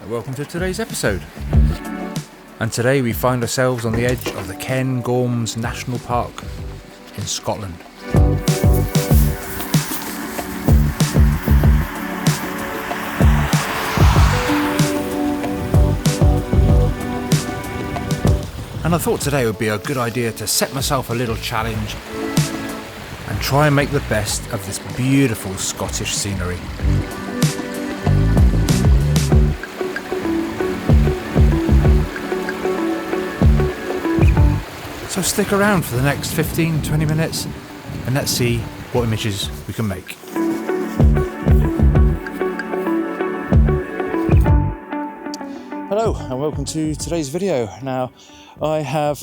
welcome to today's episode. And today we find ourselves on the edge of the Cairngorms National Park in Scotland. And I thought today would be a good idea to set myself a little challenge and try and make the best of this beautiful Scottish scenery. So stick around for the next 15-20 minutes and let's see what images we can make. Hello and welcome to today's video. Now I have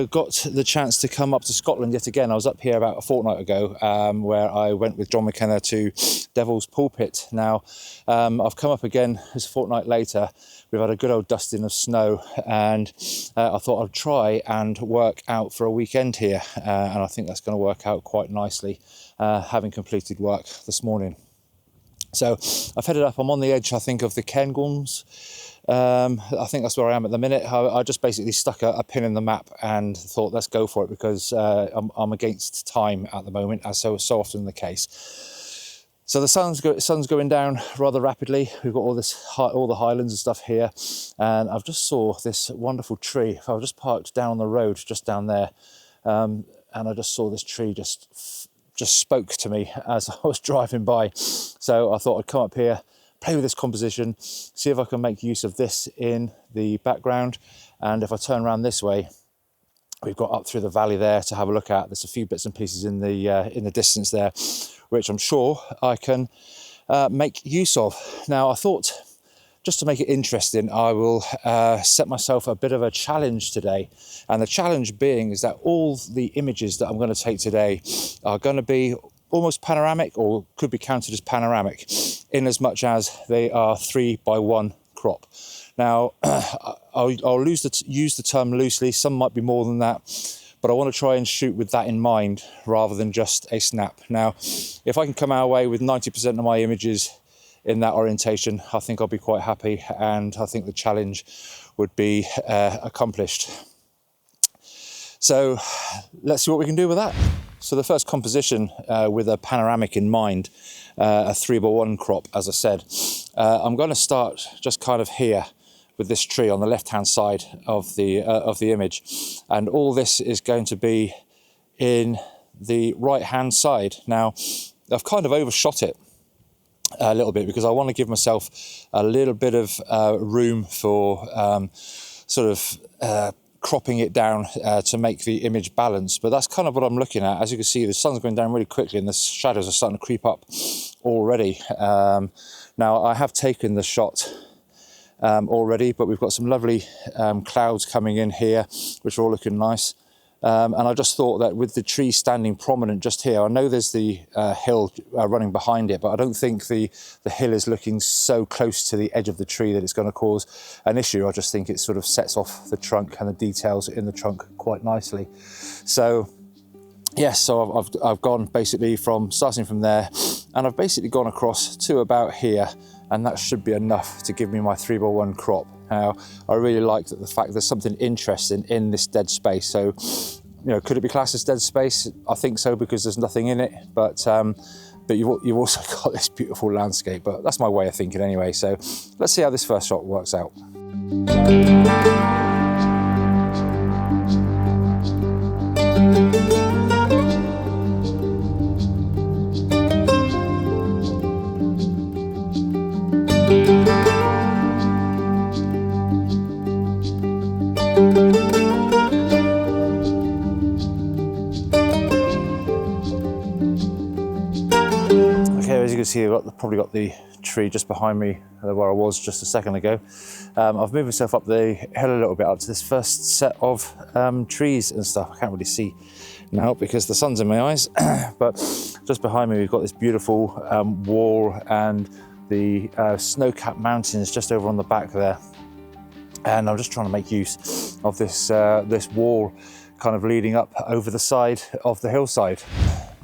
got the chance to come up to Scotland yet again. I was up here about a fortnight ago where I went with John McKenna to Devil's Pulpit. Now I've come up again this fortnight later. We've had a good old dusting of snow and I thought I'd try and work out for a weekend here and I think that's going to work out quite nicely, having completed work this morning. So I've headed up, I'm on the edge I think of the Cairngorms. I think that's where I am at the minute. I just basically stuck a pin in the map and thought let's go for it because I'm against time at the moment, as so often the case. So the sun's going down rather rapidly. We've got all the highlands and stuff here, and I've just saw this wonderful tree. I was just parked down the road just down there, and I just saw this tree just spoke to me as I was driving by. So I thought I'd come up here, play with this composition, see if I can make use of this in the background. And if I turn around this way, we've got up through the valley there to have a look at. There's a few bits and pieces in the distance there, which I'm sure I can make use of. Now, I thought, just to make it interesting, I will set myself a bit of a challenge today. And the challenge being is that all the images that I'm going to take today are going to be almost panoramic, or could be counted as panoramic, in as much as they are 3x1 crop. Now, I'll use the term loosely. Some might be more than that, but I want to try and shoot with that in mind rather than just a snap. Now, if I can come our way with 90% of my images in that orientation, I think I'll be quite happy, and I think the challenge would be accomplished. So let's see what we can do with that. So the first composition with a panoramic in mind, a 3x1 crop, as I said, I'm going to start just kind of here with this tree on the left-hand side of the image, and all this is going to be in the right-hand side. Now, I've kind of overshot it a little bit because I want to give myself a little bit of room for cropping it down to make the image balance. But that's kind of what I'm looking at. As you can see, the sun's going down really quickly and the shadows are starting to creep up already. Now, I have taken the shot already, but we've got some lovely clouds coming in here, which are all looking nice. And I just thought that with the tree standing prominent just here, I know there's the hill running behind it, but I don't think the hill is looking so close to the edge of the tree that it's going to cause an issue. I just think it sort of sets off the trunk and the details in the trunk quite nicely. So yes, so I've gone basically starting from there, and I've basically gone across to about here, and that should be enough to give me my 3x1 crop. Now, I really like the fact there's something interesting in this dead space. So, could it be classed as dead space? I think so, because there's nothing in it. But you've also got this beautiful landscape. But that's my way of thinking anyway. So let's see how this first shot works out. As you can see, I've probably got the tree just behind me where I was just a second ago. I've moved myself up the hill a little bit up to this first set of trees and stuff. I can't really see now because the sun's in my eyes, but just behind me we've got this beautiful wall and the snow-capped mountains just over on the back there. And I'm just trying to make use of this wall kind of leading up over the side of the hillside.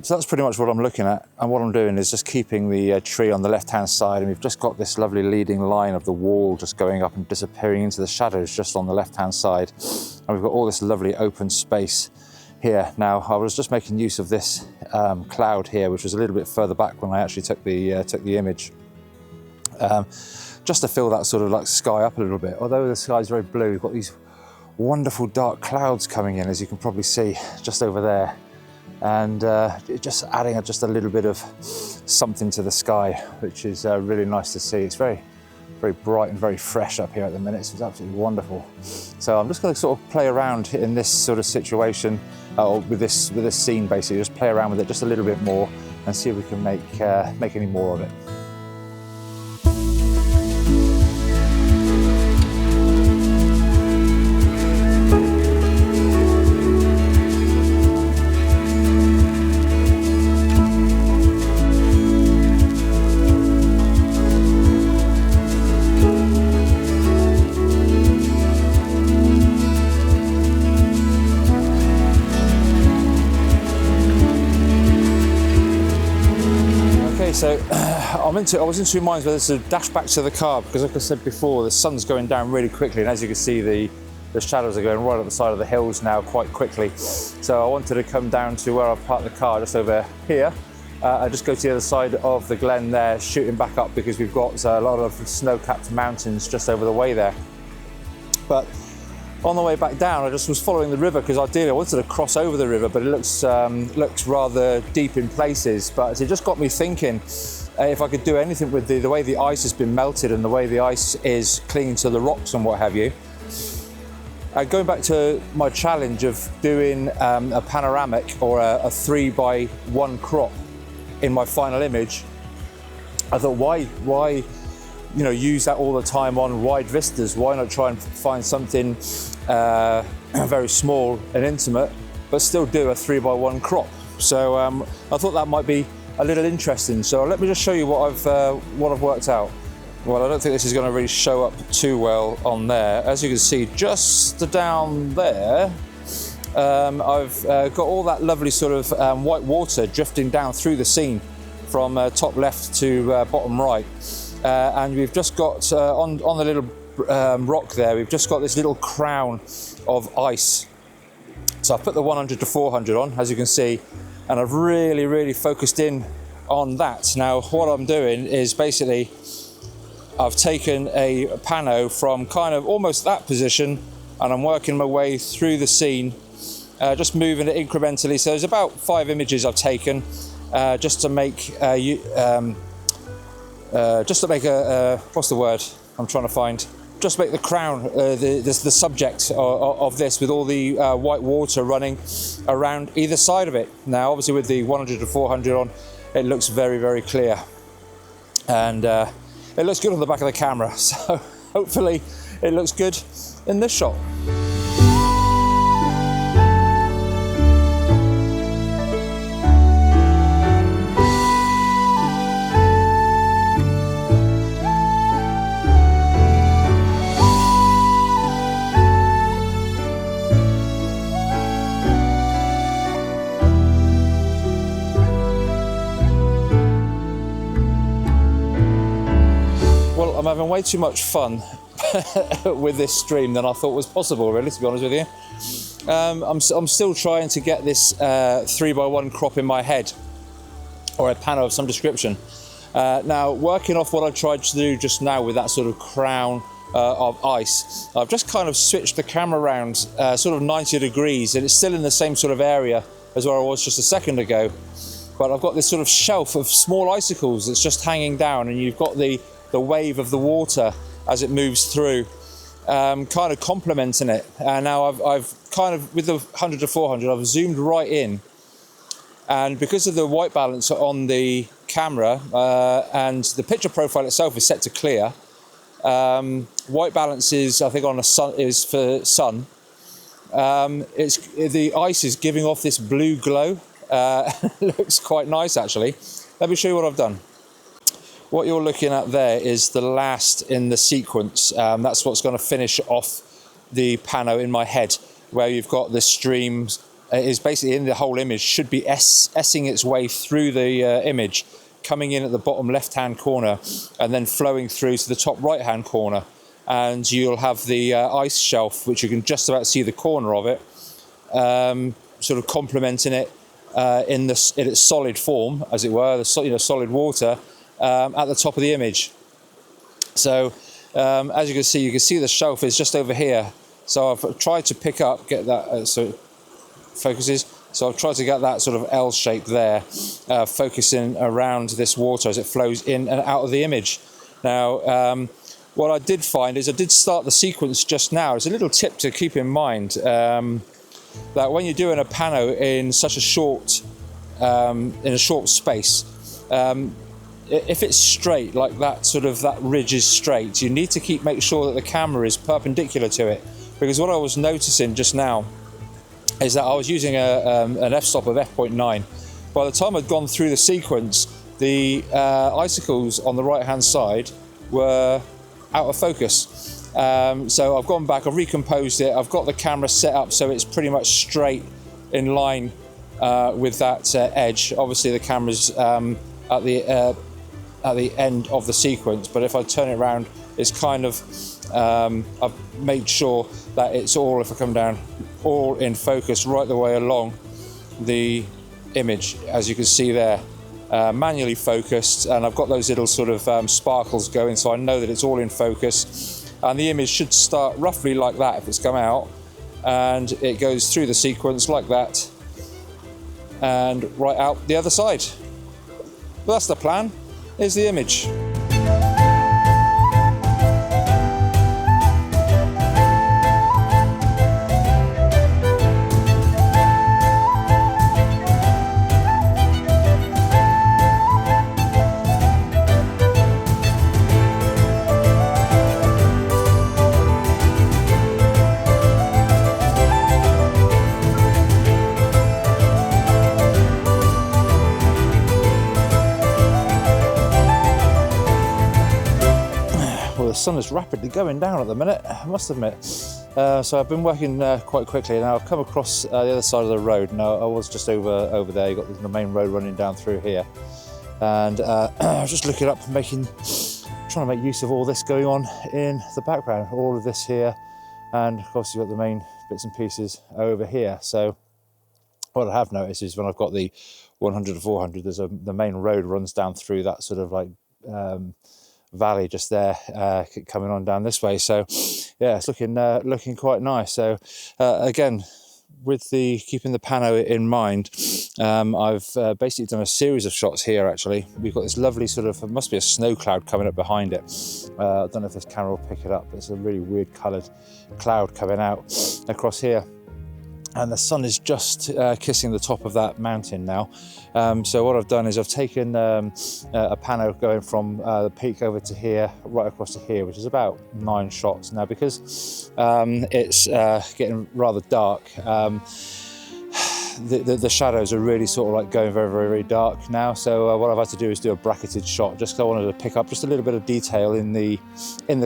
So that's pretty much what I'm looking at, and what I'm doing is just keeping the tree on the left-hand side, and we've just got this lovely leading line of the wall just going up and disappearing into the shadows just on the left-hand side, and we've got all this lovely open space here. Now, I was just making use of this cloud here, which was a little bit further back when I actually took the image, just to fill that sort of like sky up a little bit. Although the sky's very blue, we've got these wonderful dark clouds coming in, as you can probably see just over there. And just adding just a little bit of something to the sky, which is really nice to see. It's very, very bright and very fresh up here at the minute, so it's absolutely wonderful. So I'm just going to sort of play around in this sort of situation, with this scene basically, just play around with it just a little bit more and see if we can make any more of it. So I was in two minds whether to dash back to the car, because like I said before, the sun's going down really quickly, and as you can see, the shadows are going right at the side of the hills now quite quickly. So I wanted to come down to where I parked the car, just over here, and just go to the other side of the glen there, shooting back up, because we've got a lot of snow-capped mountains just over the way there. But on the way back down, I just was following the river, because ideally I wanted to cross over the river, but it looks rather deep in places. But it just got me thinking if I could do anything with the way the ice has been melted and the way the ice is clinging to the rocks and what have you. Going back to my challenge of doing a panoramic or a 3x1 crop in my final image, I thought, why use that all the time on wide vistas? Why not try and find something very small and intimate, but still do a 3x1 crop? So I thought that might be a little interesting. So let me just show you what I've worked out. Well, I don't think this is going to really show up too well on there. As you can see, just down there, I've got all that lovely sort of white water drifting down through the scene from top left to bottom right. And we've just got, on the little rock there, we've just got this little crown of ice. So I've put the 100 to 400 on, as you can see, and I've really, really focused in on that. Now, what I'm doing is basically, I've taken a pano from kind of almost that position, and I'm working my way through the scene, just moving it incrementally. So there's about 5 images I've taken, just to make what's the word I'm trying to find? Just make the crown, the subject of this, with all the white water running around either side of it. Now, obviously, with the 100 to 400 on, it looks very, very clear, and it looks good on the back of the camera. So hopefully, it looks good in this shot. I'm having way too much fun with this stream than I thought was possible, really, to be honest with you. I'm still trying to get this 3x1 crop in my head, or a pano of some description. Now, working off what I tried to do just now with that sort of crown of ice, I've just kind of switched the camera around sort of 90 degrees, and it's still in the same sort of area as where I was just a second ago. But I've got this sort of shelf of small icicles that's just hanging down, and you've got the wave of the water as it moves through, kind of complementing it. And now I've kind of, with the 100 to 400, I've zoomed right in, and because of the white balance on the camera and the picture profile itself is set to clear, white balance is, I think, on a sun, is for sun. The ice is giving off this blue glow. It looks quite nice, actually. Let me show you what I've done. What you're looking at there is the last in the sequence. That's what's going to finish off the pano in my head, where you've got the streams is basically in the whole image, should be S-ing its way through the image, coming in at the bottom left-hand corner and then flowing through to the top right-hand corner. And you'll have the ice shelf, which you can just about see the corner of it, sort of complementing it in its solid form, as it were, the solid water at the top of the image. So as you can see the shelf is just over here. So I've tried to get that so it focuses. So I've tried to get that sort of L shape there, focusing around this water as it flows in and out of the image. Now, what I did find is I did start the sequence just now. It's a little tip to keep in mind, that when you're doing a pano in such a short space, if it's straight, like that ridge is straight, you need to make sure that the camera is perpendicular to it. Because what I was noticing just now is that I was using an f-stop of f.9. By the time I'd gone through the sequence, the icicles on the right-hand side were out of focus. So I've gone back, I've recomposed it, I've got the camera set up so it's pretty much straight in line with that edge. Obviously the camera's at the end of the sequence, but if I turn it around, it's kind of, I've made sure that it's all, if I come down, all in focus right the way along the image, as you can see there. Manually focused, and I've got those little sort of sparkles going, so I know that it's all in focus, and the image should start roughly like that if it's come out, and it goes through the sequence like that and right out the other side. Well, that's the plan. Here's the image. The sun is rapidly going down at the minute, I must admit. So I've been working quite quickly. Now I've come across the other side of the road. Now I was just over there. You've got the main road running down through here, and I was just looking up, trying to make use of all this going on in the background. All of this here, and of course you've got the main bits and pieces over here. So what I have noticed is when I've got the 100 to 400, the main road runs down through that sort of like valley just there, coming on down this way. So yeah, it's looking quite nice. So again, with keeping the pano in mind, I've basically done a series of shots here. Actually, we've got this lovely sort of, it must be a snow cloud coming up behind it. I don't know if this camera will pick it up. It's a really weird coloured cloud coming out across here. And the sun is just kissing the top of that mountain now. So what I've done is I've taken a pano going from the peak over to here, right across to here, which is about 9 shots. Now, because it's getting rather dark, the shadows are really sort of like going very, very, very dark now. So what I've had to do is do a bracketed shot, just because I wanted to pick up just a little bit of detail in the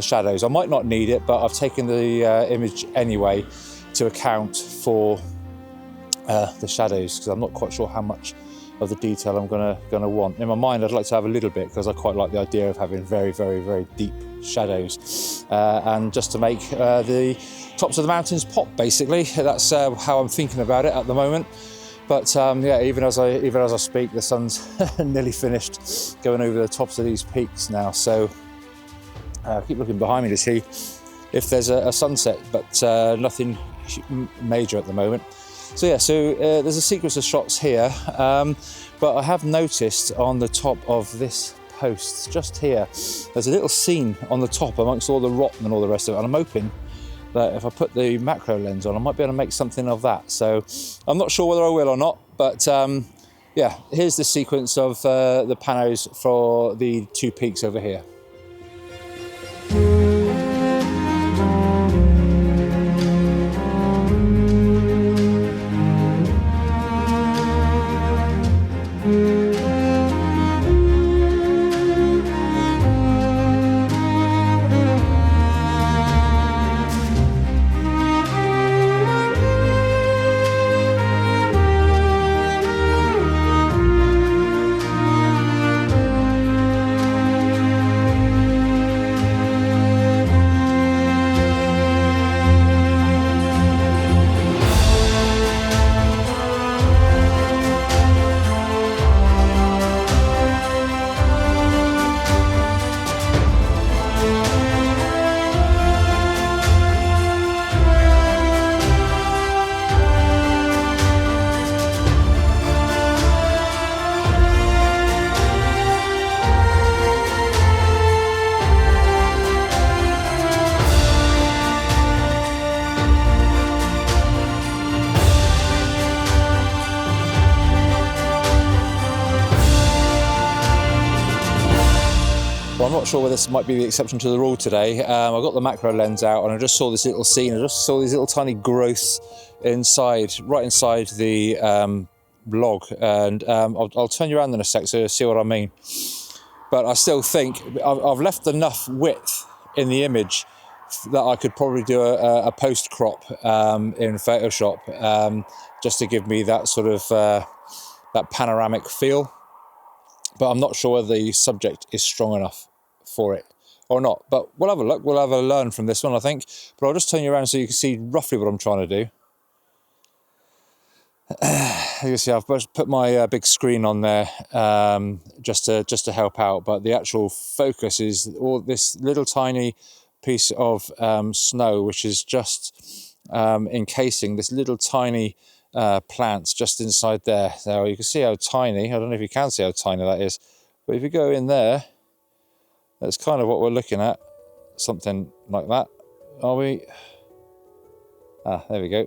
shadows. I might not need it, but I've taken the image anyway to account for the shadows, because I'm not quite sure how much of the detail I'm gonna want. In my mind, I'd like to have a little bit, because I quite like the idea of having very, very, very deep shadows, and just to make the tops of the mountains pop. Basically, that's how I'm thinking about it at the moment. But yeah, even as I speak, the sun's nearly finished going over the tops of these peaks now. So I keep looking behind me to see if there's a sunset, but nothing major at the moment. So yeah, there's a sequence of shots here, but I have noticed on the top of this post just here, there's a little scene on the top amongst all the rock and all the rest of it, and I'm hoping that if I put the macro lens on, I might be able to make something of that. So I'm not sure whether I will or not, but yeah, here's the sequence of the panos for the 2 peaks over here. not sure whether this might be the exception to the rule today. I got the macro lens out and I just saw this little scene. I just saw these little tiny growths inside, right inside the log, and I'll turn you around in a sec so you'll see what I mean. But I still think I've left enough width in the image that I could probably do a post crop in Photoshop, just to give me that sort of that panoramic feel. But I'm not sure whether the subject is strong enough for it or not. But we'll have a look. We'll have a learn from this one, I think. But I'll just turn you around so you can see roughly what I'm trying to do. You can see I've put my big screen on there just to help out. But the actual focus is all this little tiny piece of snow, which is just encasing this little tiny plants just inside there. So you can see how tiny, I don't know if you can see how tiny that is, but if you go in there, that's kind of what we're looking at, something like that. Are we? There we go.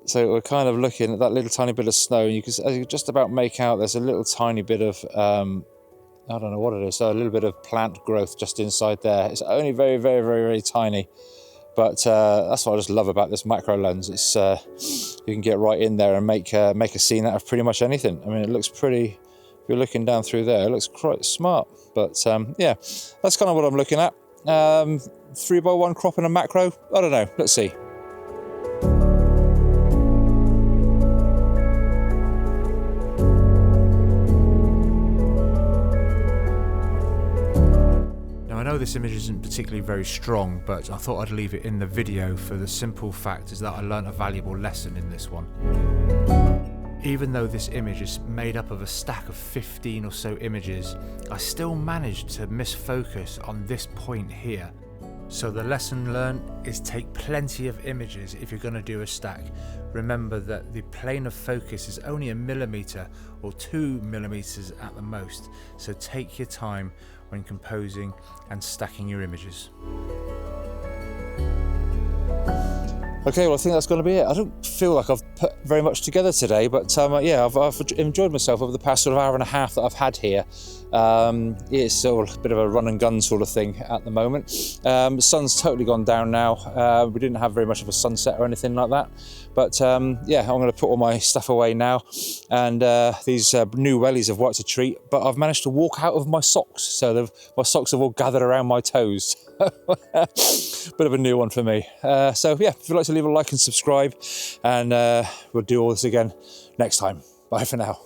So we're kind of looking at that little tiny bit of snow, and you can just about make out there's a little tiny bit of I don't know what it is, so a little bit of plant growth just inside there. It's only very, very, very, very tiny. But that's what I just love about this macro lens. It's you can get right in there and make a scene out of pretty much anything. I mean, it looks pretty. If you're looking down through there, it looks quite smart. But yeah, that's kind of what I'm looking at. 3x1 crop in a macro. I don't know. Let's see. I know this image isn't particularly very strong, but I thought I'd leave it in the video for the simple fact is that I learnt a valuable lesson in this one. Even though this image is made up of a stack of 15 or so images, I still managed to misfocus on this point here. So the lesson learned is take plenty of images if you're going to do a stack. Remember that the plane of focus is only 1 millimeter or 2 millimeters at the most, so take your time when composing and stacking your images. Okay, well I think that's going to be it. I don't feel like I've put very much together today, but yeah, I've enjoyed myself over the past sort of hour and a half that I've had here. It's still a bit of a run and gun sort of thing at the moment. The sun's totally gone down now. We didn't have very much of a sunset or anything like that. But yeah, I'm going to put all my stuff away now. And these new wellies have worked a treat, but I've managed to walk out of my socks. So my socks have all gathered around my toes. Bit of a new one for me. So yeah, if you'd like to leave a like and subscribe, and we'll do all this again next time. Bye for now.